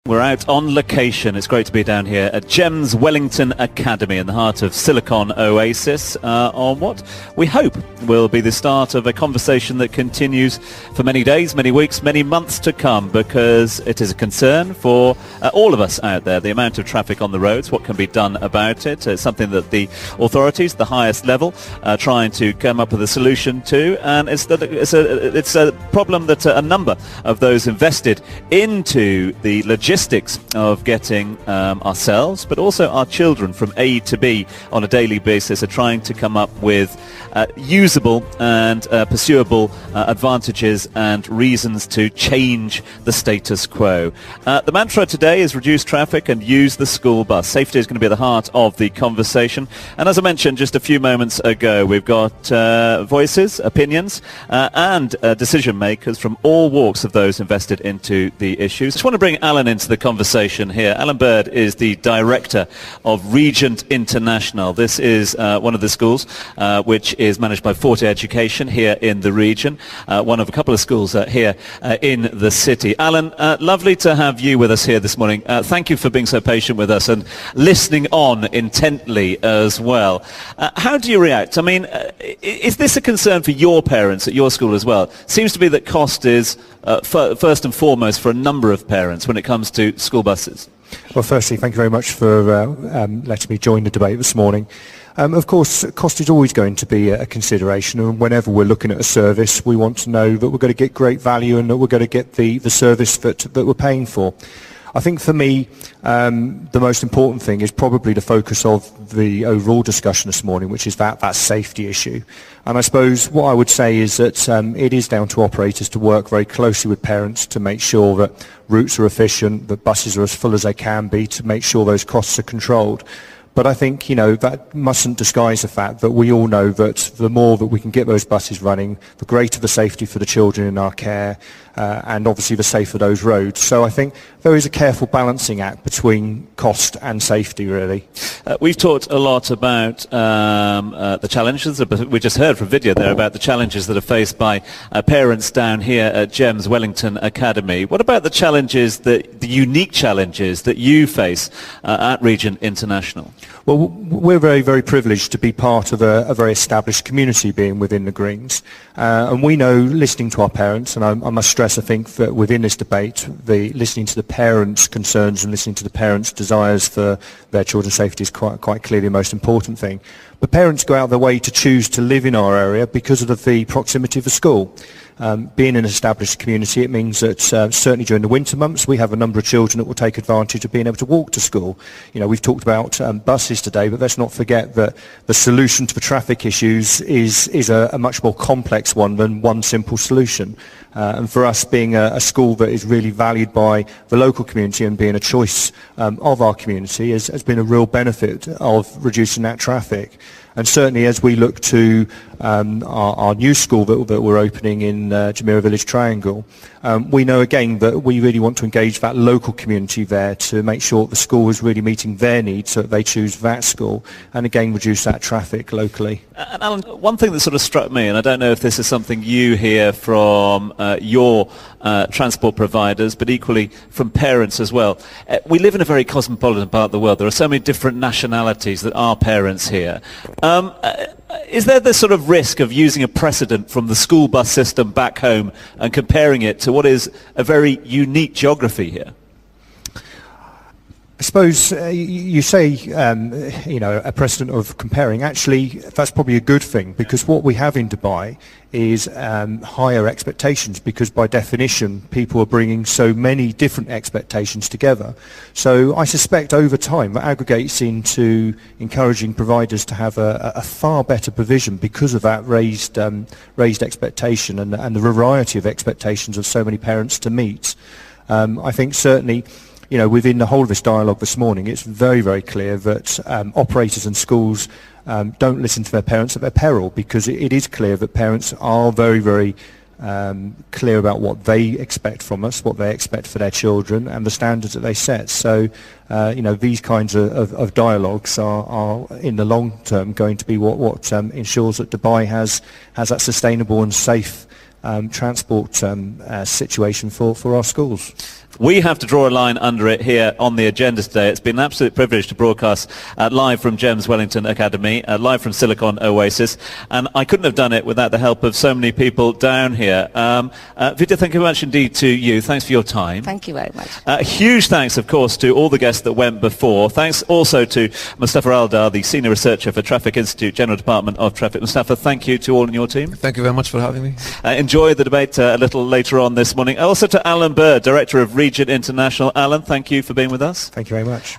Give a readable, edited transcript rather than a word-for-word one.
We're out on location. It's great to be down here at GEMS Wellington Academy in the heart of Silicon Oasis on what we hope will be the start of a conversation that continues for many days, many weeks, many months to come, because it is a concern for all of us out there, the amount of traffic on the roads, what can be done about it. It's something that the authorities, the highest level, are trying to come up with a solution to, and it's a problem that a number of those invested into the logistics of getting ourselves, but also our children from A to B on a daily basis are trying to come up with usable and pursuable advantages and reasons to change the status quo. The mantra today is reduce traffic and use the school bus. Safety is going to be at the heart of the conversation. And as I mentioned just a few moments ago, we've got voices, opinions, and decision makers from all walks of those invested into the issues. I just want to bring Alan into the conversation here. Alan Bird is the director of Regent International. This is one of the schools which is managed by Forte Education here in the region, one of a couple of schools here in the city. Alan, lovely to have you with us here this morning. Thank you for being so patient with us and listening on intently as well. How do you react? I mean, is this a concern for your parents at your school as well? Seems to be that cost is first and foremost for a number of parents when it comes to school buses. Well, firstly, thank you very much for letting me join the debate this morning. Of course, cost is always going to be a consideration, and whenever we're looking at a service, we want to know that we're going to get great value and that we're going to get the service that we're paying for. I think for me, the most important thing is probably the focus of the overall discussion this morning, which is that safety issue. And I suppose what I would say is that it is down to operators to work very closely with parents to make sure that routes are efficient, that buses are as full as they can be, to make sure those costs are controlled. But I think, that mustn't disguise the fact that we all know that the more that we can get those buses running, the greater the safety for the children in our care, and obviously the safer those roads. So I think there is a careful balancing act between cost and safety, really. We've talked a lot about the challenges. We just heard from video there about the challenges that are faced by parents down here at GEMS Wellington Academy. What about the challenges, the unique challenges that you face at Regent International? Well, we're very, very privileged to be part of a very established community being within the Greens. And we know, listening to our parents, and I must stress, I think, that within this debate, listening to the parents' concerns and listening to the parents' desires for their children's safety is quite clearly the most important thing. But parents go out of their way to choose to live in our area because of the proximity of the school. Being an established community, it means that certainly during the winter months we have a number of children that will take advantage of being able to walk to school. We've talked about buses today, but let's not forget that the solution to the traffic issues is a much more complex one than one simple solution. And for us, being a school that is really valued by the local community and being a choice of our community has been a real benefit of reducing that traffic. And certainly as we look to our new school that we're opening in Jumeirah Village Triangle, we know again that we really want to engage that local community there to make sure that the school is really meeting their needs so that they choose that school and again reduce that traffic locally. And Alan, one thing that sort of struck me, and I don't know if this is something you hear from your transport providers, but equally from parents as well. We live in a very cosmopolitan part of the world. There are so many different nationalities that are parents here. Is there this sort of risk of using a precedent from the school bus system back home and comparing it to what is a very unique geography here? I suppose you say, a precedent of comparing. Actually, that's probably a good thing, because what we have in Dubai is higher expectations, because by definition people are bringing so many different expectations together. So I suspect over time that aggregates into encouraging providers to have a far better provision because of that raised expectation and the variety of expectations of so many parents to meet. I think certainly, within the whole of this dialogue this morning, it's very, very clear that operators and schools don't listen to their parents at their peril, because it is clear that parents are very, very clear about what they expect from us, what they expect for their children, and the standards that they set. So, these kinds of dialogues are in the long term going to be what ensures that Dubai has that sustainable and safe transport situation for our schools. We have to draw a line under it here on the agenda today. It's been an absolute privilege to broadcast live from GEMS Wellington Academy, live from Silicon Oasis, and I couldn't have done it without the help of so many people down here. Vidya, thank you very much indeed to you. Thanks for your time. Thank you very much. Huge thanks, of course, to all the guests that went before. Thanks also to Mustafa Aldar, the Senior Researcher for Traffic Institute, General Department of Traffic. Mustafa, thank you to all in your team. Thank you very much for having me. Enjoy the debate a little later on this morning. Also to Alan Bird, Director of Region International. Alan, thank you for being with us. Thank you very much.